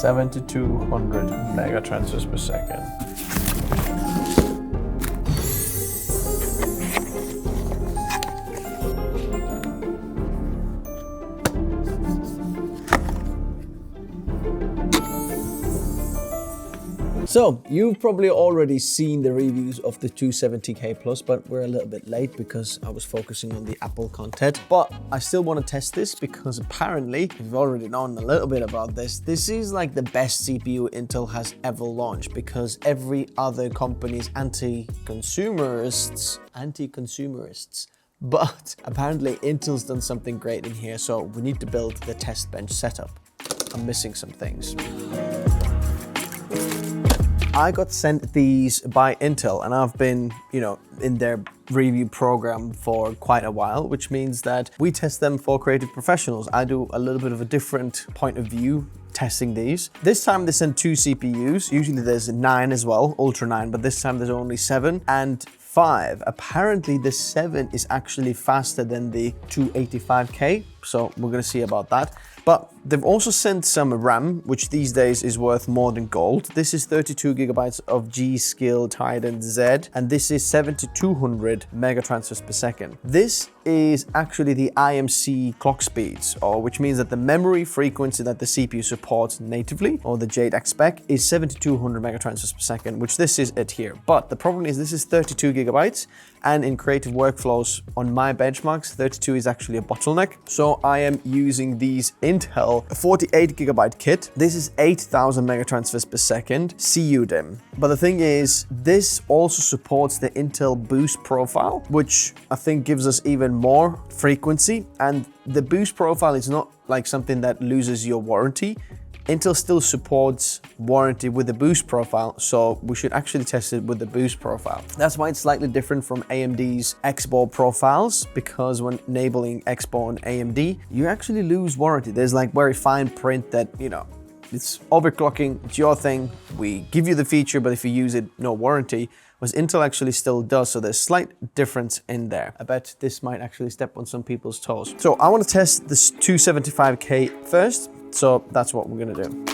7,200 megatransfers per second. So, you've probably already seen the reviews of the 270K Plus, but we're a little bit late because I was focusing on the Apple content. But I still want to test this because apparently, we've already known a little bit about this. This is like the best CPU Intel has ever launched because every other company is anti-consumerists. But apparently Intel's done something great in here, so we need to build the Testbench setup. I'm missing some things. I got sent these by Intel and I've been, in their review program for quite a while, which means that we test them for creative professionals. I do a little bit of a different point of view testing these. This time they sent 2 CPUs. Usually there's 9 as well, Ultra 9, but this time there's only 7 and 5. Apparently the 7 is actually faster than the 285K, so we're gonna see about that. But they've also sent some RAM, which these days is worth more than gold. This is 32 gigabytes of G.Skill Titan Z, and this is 7,200 megatransfers per second. This is actually the IMC clock speeds, which means that the memory frequency that the CPU supports natively, or the JADAC spec, is 7,200 megatransfers per second, which this is it here. But the problem is this is 32 gigabytes, and in creative workflows on my benchmarks, 32 is actually a bottleneck. So I am using these Intel 48 gigabyte kit. This is 8,000 megatransfers per second CUDIM. But the thing is, this also supports the Intel boost profile, which I think gives us even more frequency. And the boost profile is not like something that loses your warranty. Intel still supports warranty with the boost profile, so we should actually test it with the boost profile. That's why it's slightly different from AMD's XBOW profiles, because when enabling XBOW on AMD, you actually lose warranty. There's like very fine print that, it's overclocking, it's your thing, we give you the feature, but if you use it, no warranty. Whereas Intel actually still does, so there's slight difference in there. I bet this might actually step on some people's toes. So I want to test this 275K first, so that's what we're gonna do.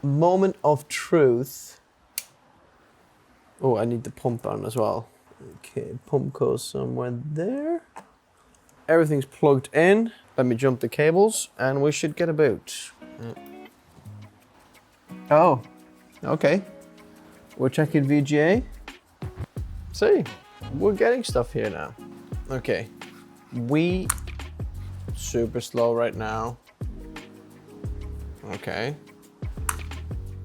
Moment of truth. Oh, I need the pump on as well. Okay, pump goes somewhere there. Everything's plugged in. Let me jump the cables and we should get a boot. Oh, okay. We're checking VGA. See, we're getting stuff here now. Okay, super slow right now. Okay.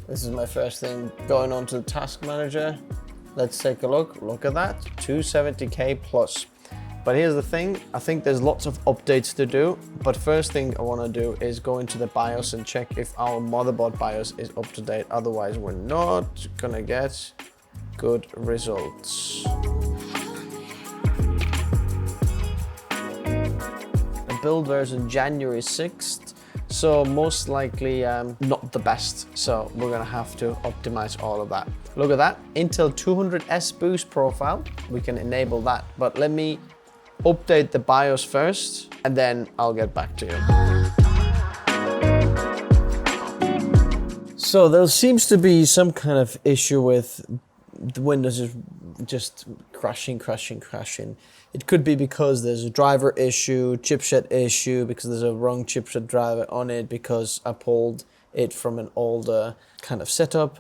This is my first thing going on to the task manager. Let's take a look. Look at that, 270K plus. But here's the thing, I think there's lots of updates to do, but first thing I wanna do is go into the BIOS and check if our motherboard BIOS is up to date. Otherwise, we're not gonna get good results. The build version January 6th. So most likely not the best. So we're gonna have to optimize all of that. Look at that, Intel 200S boost profile. We can enable that, but let me update the BIOS first and then I'll get back to you. So there seems to be some kind of issue with the Windows is just crashing. It could be because there's a driver issue, chipset issue, because there's a wrong chipset driver on it, because I pulled it from an older kind of setup.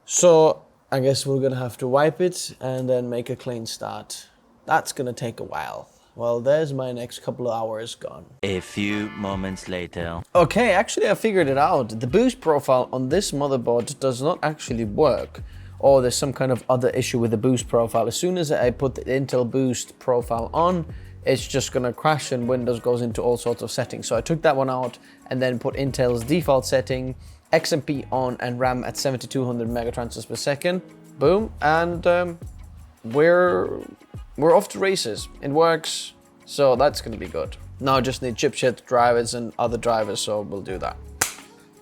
So I guess we're gonna have to wipe it and then make a clean start. That's gonna take a while. Well, there's my next couple of hours gone. A few moments later. Okay, actually I figured it out. The boost profile on this motherboard does not actually work. Or there's some kind of other issue with the boost profile. As soon as I put the Intel boost profile on, it's just gonna crash and Windows goes into all sorts of settings. So I took that one out and then put Intel's default setting, XMP on and RAM at 7200 megatransfers per second. Boom, and we're off to races. It works, so that's gonna be good. Now I just need chipset drivers and other drivers, so we'll do that.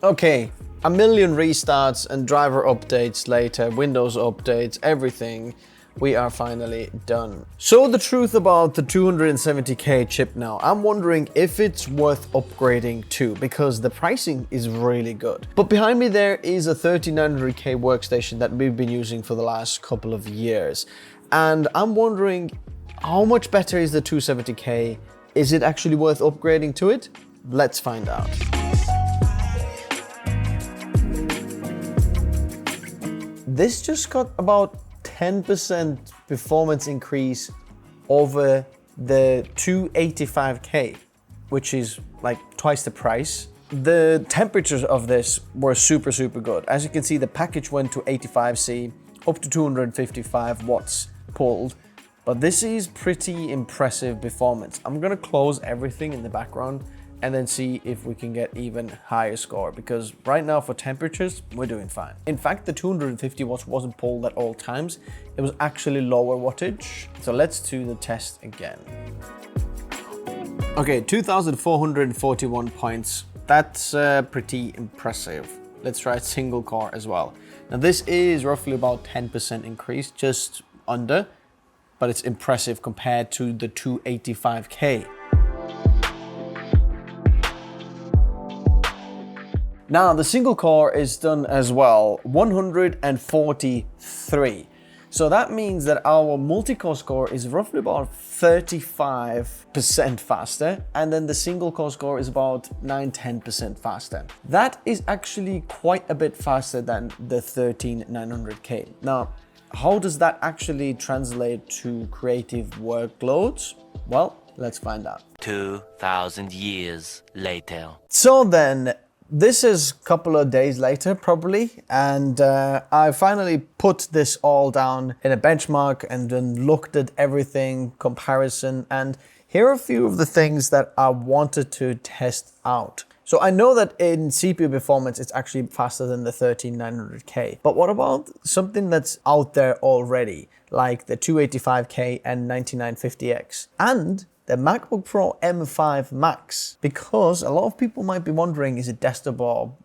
Okay, a million restarts and driver updates later, Windows updates, everything. We are finally done. So the truth about the 270K chip now, I'm wondering if it's worth upgrading to, because the pricing is really good. But behind me there is a 3900K workstation that we've been using for the last couple of years. And I'm wondering, how much better is the 270K? Is it actually worth upgrading to it? Let's find out. This just got about 10% performance increase over the 285K, which is like twice the price. The temperatures of this were super good. As you can see, the package went to 85C, up to 255 watts pulled, but this is pretty impressive performance. I'm gonna close everything in the background and then see if we can get even higher score, because right now for temperatures, we're doing fine. In fact, the 250 watts wasn't pulled at all times. It was actually lower wattage. So let's do the test again. Okay, 2,441 points. That's pretty impressive. Let's try single core as well. Now this is roughly about 10% increase, just under, but it's impressive compared to the 285K. Now the single core is done as well, 143. So that means that our multi-core score is roughly about 35% faster, and then the single core score is about 9-10% faster. That is actually quite a bit faster than the 13900K. Now, how does that actually translate to creative workloads? Well, let's find out. 2,000 years later. So then, this is a couple of days later, probably, and I finally put this all down in a benchmark and then looked at everything, comparison, and here are a few of the things that I wanted to test out. So I know that in CPU performance, it's actually faster than the 13900K, but what about something that's out there already, like the 285K and 9950X, and the MacBook Pro M5 Max, because a lot of people might be wondering, is it desktop or,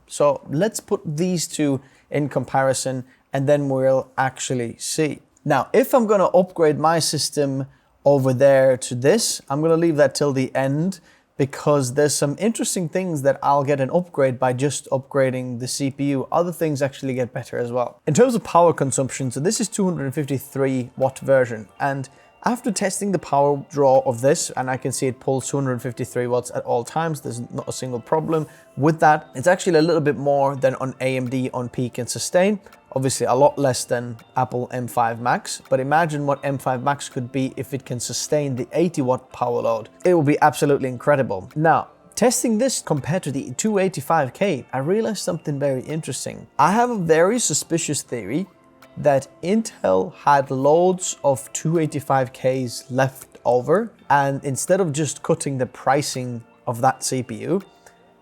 So let's put these two in comparison and then we'll actually see. Now, if I'm gonna upgrade my system over there to this, I'm gonna leave that till the end because there's some interesting things that I'll get an upgrade by just upgrading the CPU. Other things actually get better as well. In terms of power consumption, so this is 253 watt version, and after testing the power draw of this, and I can see it pulls 253 watts at all times, there's not a single problem with that. It's actually a little bit more than on AMD on peak and sustain. Obviously a lot less than Apple M5 Max, but imagine what M5 Max could be if it can sustain the 80 watt power load. It will be absolutely incredible. Now, testing this compared to the 285K, I realized something very interesting. I have a very suspicious theory that Intel had loads of 285Ks left over, and instead of just cutting the pricing of that CPU,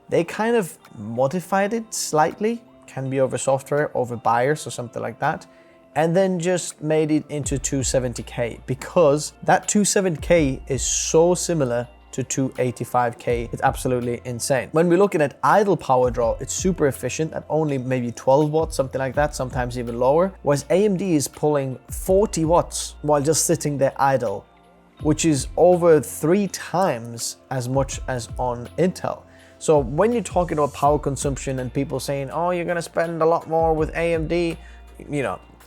they kind of modified it slightly, can be over software, over BIOS or something like that, and then just made it into 270K, because that 270K is so similar to 285K. It's absolutely insane. When we're looking at idle power draw, it's super efficient at only maybe 12 watts, something like that, sometimes even lower, whereas AMD is pulling 40 watts while just sitting there idle, which is over 3 times as much as on Intel. So when you're talking about power consumption and people saying, oh, you're gonna spend a lot more with AMD,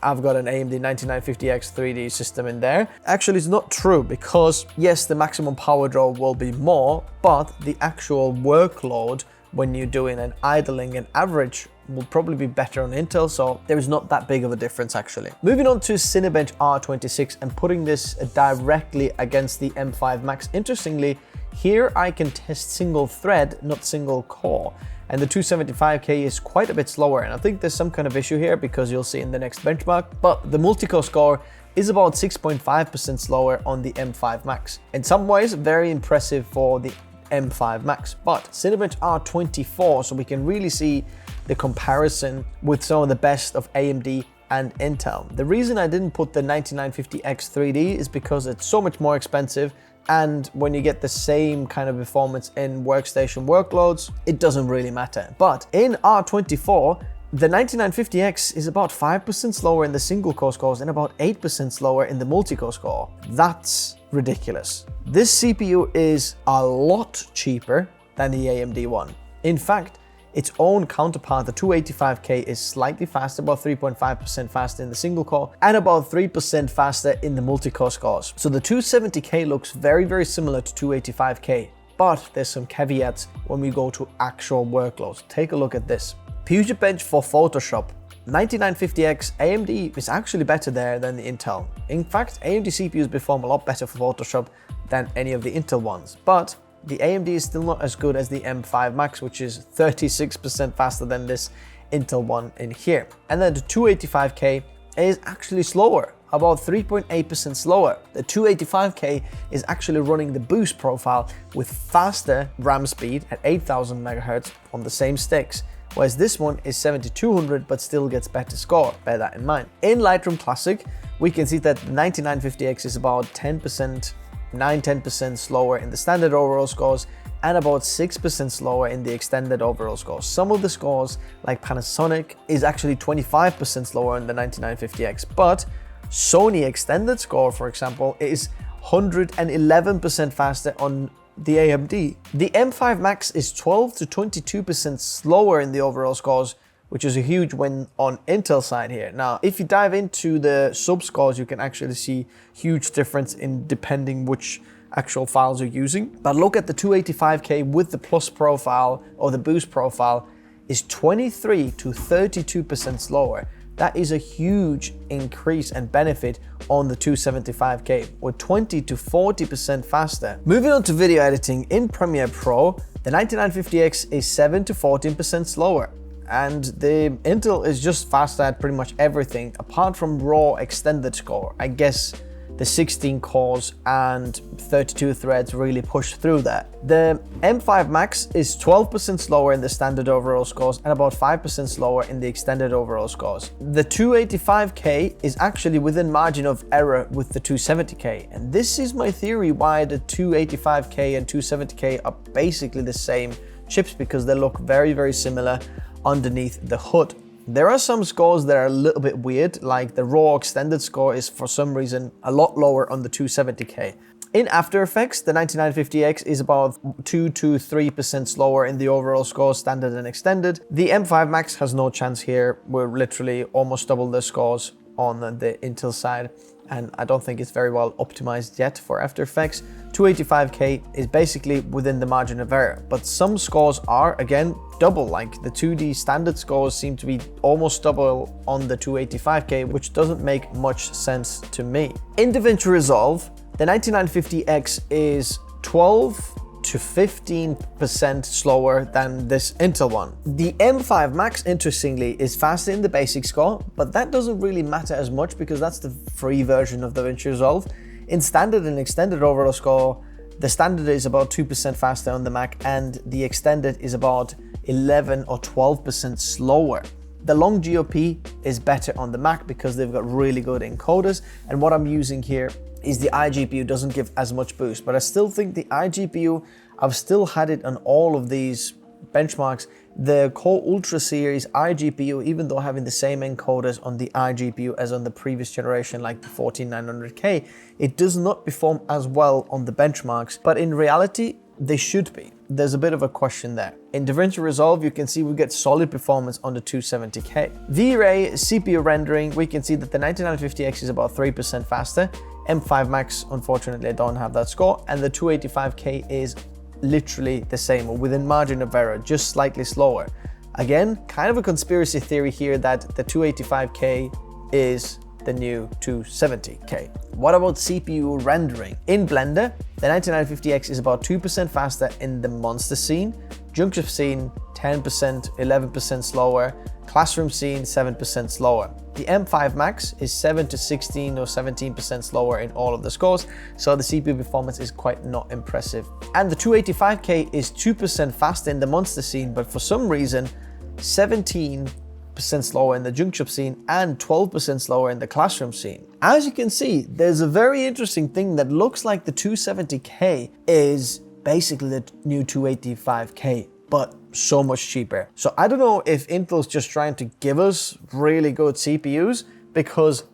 I've got an AMD 9950X 3D system in there. Actually, it's not true, because yes, the maximum power draw will be more, but the actual workload when you're doing an idling and average will probably be better on Intel, so there is not that big of a difference actually. Moving on to Cinebench R24 and putting this directly against the M5 Max. Interestingly, here I can test single thread, not single core. And the 275K is quite a bit slower, and I think there's some kind of issue here because you'll see in the next benchmark, but the multi-core score is about 6.5% slower on the M5 Max. In some ways, very impressive for the M5 Max, but Cinebench R24, so we can really see the comparison with some of the best of AMD and Intel. The reason I didn't put the 9950X 3D is because it's so much more expensive, and when you get the same kind of performance in workstation workloads, it doesn't really matter. But in R24, the 9950X is about 5% slower in the single core scores and about 8% slower in the multi-core score. That's ridiculous. This CPU is a lot cheaper than the AMD one. In fact, its own counterpart, the 285K, is slightly faster, about 3.5% faster in the single core and about 3% faster in the multi-core scores. So the 270K looks very, very similar to 285K, but there's some caveats when we go to actual workloads. Take a look at this. Cinebench for Photoshop. 9950X AMD is actually better there than the Intel. In fact, AMD CPUs perform a lot better for Photoshop than any of the Intel ones, but the AMD is still not as good as the M5 Max, which is 36% faster than this Intel one in here. And then the 285K is actually slower, about 3.8% slower. The 285K is actually running the boost profile with faster RAM speed at 8000 MHz on the same sticks, whereas this one is 7200 but still gets better score. Bear that in mind. In Lightroom Classic, we can see that 9950X is about 9-10% slower in the standard overall scores and about 6% slower in the extended overall scores. Some of the scores, like Panasonic, is actually 25% slower in the 9950X, but Sony extended score, for example, is 111% faster on the AMD. The M5 Max is 12 to 22% slower in the overall scores, which is a huge win on Intel side here. Now, if you dive into the sub scores, you can actually see huge difference in depending which actual files you're using. But look at the 285K with the plus profile or the boost profile is 23 to 32% slower. That is a huge increase and benefit on the 275K, or 20 to 40% faster. Moving on to video editing in Premiere Pro, the 9950X is 7 to 14% slower. And the Intel is just faster at pretty much everything apart from raw extended score. I guess the 16 cores and 32 threads really push through that. The M5 Max is 12% slower in the standard overall scores and about 5% slower in the extended overall scores. The 285K is actually within margin of error with the 270K. And this is my theory why the 285K and 270K are basically the same chips, because they look very, very similar underneath the hood. There are some scores that are a little bit weird, like the raw extended score is for some reason a lot lower on the 270K. In After Effects, the 9950X is about 2 to 3% slower in the overall score, standard and extended. The M5 Max has no chance here. We're literally almost double the scores on the Intel side, and I don't think it's very well optimized yet for After Effects. 285K is basically within the margin of error, but some scores are, again, double, like the 2D standard scores seem to be almost double on the 285K, which doesn't make much sense to me. In DaVinci Resolve, the 9950X is 12 to 15% slower than this Intel one. The M5 Max, interestingly, is faster in the basic score, but that doesn't really matter as much because that's the free version of DaVinci Resolve. In standard and extended overall score, the standard is about 2% faster on the Mac and the extended is about 11 or 12% slower. The long GOP is better on the Mac because they've got really good encoders, and what I'm using here is the iGPU doesn't give as much boost, but I still think the iGPU, I've still had it on all of these benchmarks. The Core Ultra series iGPU, even though having the same encoders on the iGPU as on the previous generation, like the 14900K, it does not perform as well on the benchmarks, but in reality, they should be. There's a bit of a question there. In DaVinci Resolve, you can see we get solid performance on the 270K. V-Ray CPU rendering, we can see that the 9950X is about 3% faster. M5 Max, unfortunately, I don't have that score, and the 285K is literally the same, or within margin of error, just slightly slower. Again, kind of a conspiracy theory here that the 285K is the new 270K. What about CPU rendering? In Blender, the 9950X is about 2% faster in the monster scene, junction scene 10%, 11% slower, classroom scene 7% slower. The M5 Max is 7 to 16 or 17% slower in all of the scores, so the CPU performance is quite not impressive. And the 285K is 2% faster in the monster scene, but for some reason 17% slower in the junction scene and 12% slower in the classroom scene. As you can see, there's a very interesting thing that looks like the 270K is basically the new 285K, but so much cheaper. So I don't know if Intel's just trying to give us really good CPUs, because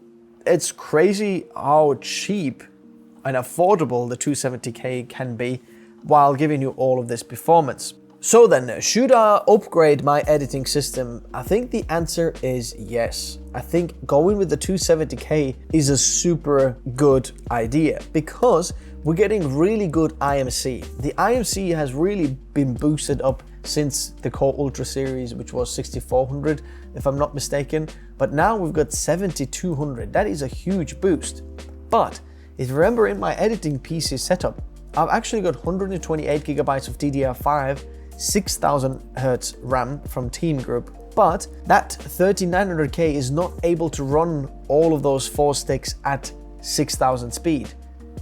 it's crazy how cheap and affordable the 270K can be while giving you all of this performance. So then, should I upgrade my editing system? I think the answer is yes. I think going with the 270K is a super good idea because we're getting really good IMC. The IMC has really been boosted up since the Core Ultra series, which was 6400 if I'm not mistaken, but now we've got 7200. That is a huge boost. But if you remember, in my editing PC setup, I've actually got 128 gigabytes of DDR5, 6000 Hz RAM from Team Group, but that 3900K is not able to run all of those 4 sticks at 6000 speed.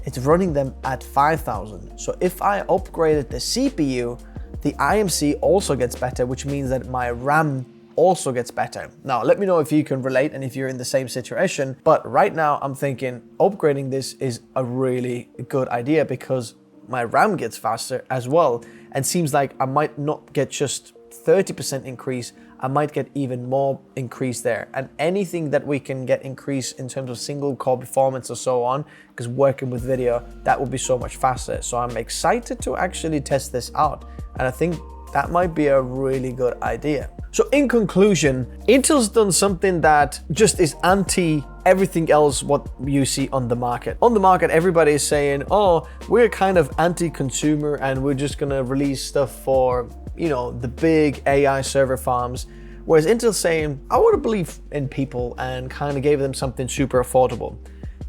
It's running them at 5000. So if I upgraded the CPU, the IMC also gets better, which means that my RAM also gets better. Now, let me know if you can relate and if you're in the same situation, but right now I'm thinking upgrading this is a really good idea because my RAM gets faster as well, and seems like I might not get just 30% increase, I might get even more increase there. And anything that we can get increase in terms of single core performance or so on, because working with video, that would be so much faster. So I'm excited to actually test this out. And I think that might be a really good idea. So in conclusion, Intel's done something that just is anti everything else what you see on the market. On the market, everybody is saying, oh, we're kind of anti-consumer and we're just gonna release stuff for, you know, the big AI server farms. Whereas Intel's saying, I want to believe in people and kind of gave them something super affordable.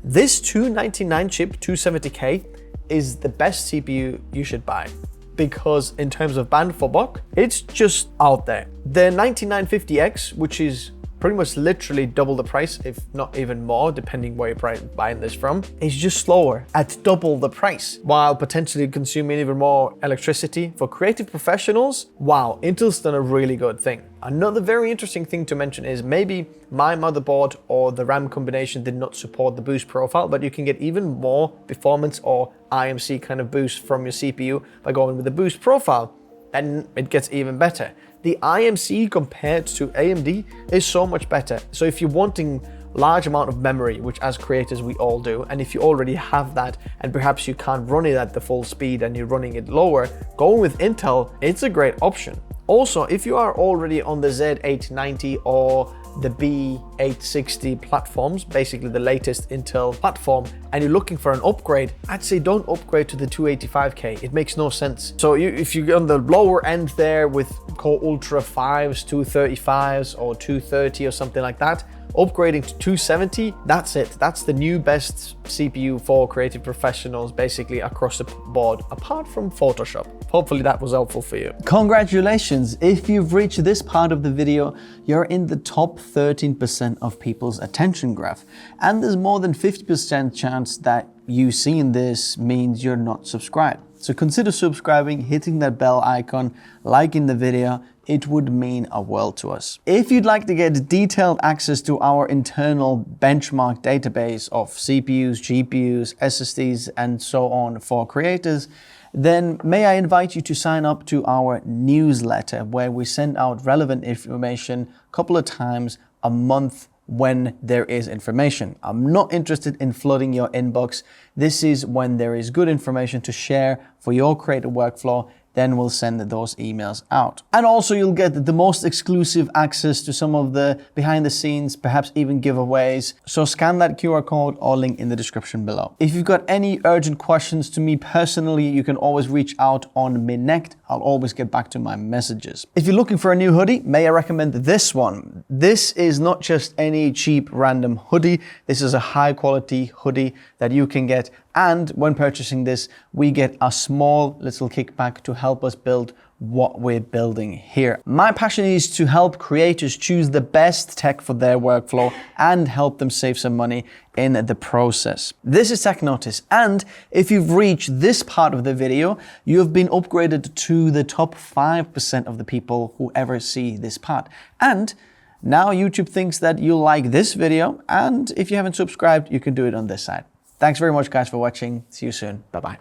This 299 chip 270K is the best CPU you should buy, because in terms of band for buck, it's just out there. The 9950X, which is pretty much literally double the price, if not even more, depending where you're buying this from, is just slower at double the price, while potentially consuming even more electricity. For creative professionals, wow, Intel's done a really good thing. Another very interesting thing to mention is maybe my motherboard or the RAM combination did not support the boost profile, but you can get even more performance or IMC kind of boost from your CPU by going with the boost profile, and it gets even better. The IMC compared to AMD is so much better. So if you're wanting large amount of memory, which as creators we all do, and if you already have that and perhaps you can't run it at the full speed and you're running it lower, going with Intel, it's a great option. Also, if you are already on the Z890 or the B860 platforms, basically the latest Intel platform, and you're looking for an upgrade, I'd say don't upgrade to the 285K. It makes no sense. So if you're on the lower end there with Core Ultra 5s, 235s or 230 or something like that, upgrading to 270, that's it. That's the new best CPU for creative professionals, basically across the board, apart from Photoshop. Hopefully that was helpful for you. Congratulations! If you've reached this part of the video, you're in the top 13% of people's attention graph. And there's more than 50% chance that you seeing this means you're not subscribed. So consider subscribing, hitting that bell icon, liking the video. It would mean a world to us. If you'd like to get detailed access to our internal benchmark database of CPUs, GPUs, SSDs, and so on for creators, then may I invite you to sign up to our newsletter, where we send out relevant information a couple of times a month when there is information. I'm not interested in flooding your inbox. This is when there is good information to share for your creative workflow. Then we'll send those emails out. And also you'll get the most exclusive access to some of the behind the scenes, perhaps even giveaways. So scan that QR code or link in the description below. If you've got any urgent questions to me personally, you can always reach out on Minect. I'll always get back to my messages. If you're looking for a new hoodie, may I recommend this one. This is not just any cheap random hoodie. This is a high quality hoodie that you can get. And when purchasing this, we get a small little kickback to help us build what we're building here. My passion is to help creators choose the best tech for their workflow and help them save some money in the process. This is Tech Notice, and if you've reached this part of the video, you have been upgraded to the top 5% of the people who ever see this part. And now YouTube thinks that you'll like this video, and if you haven't subscribed, you can do it on this side. Thanks very much, guys, for watching. See you soon. Bye-bye.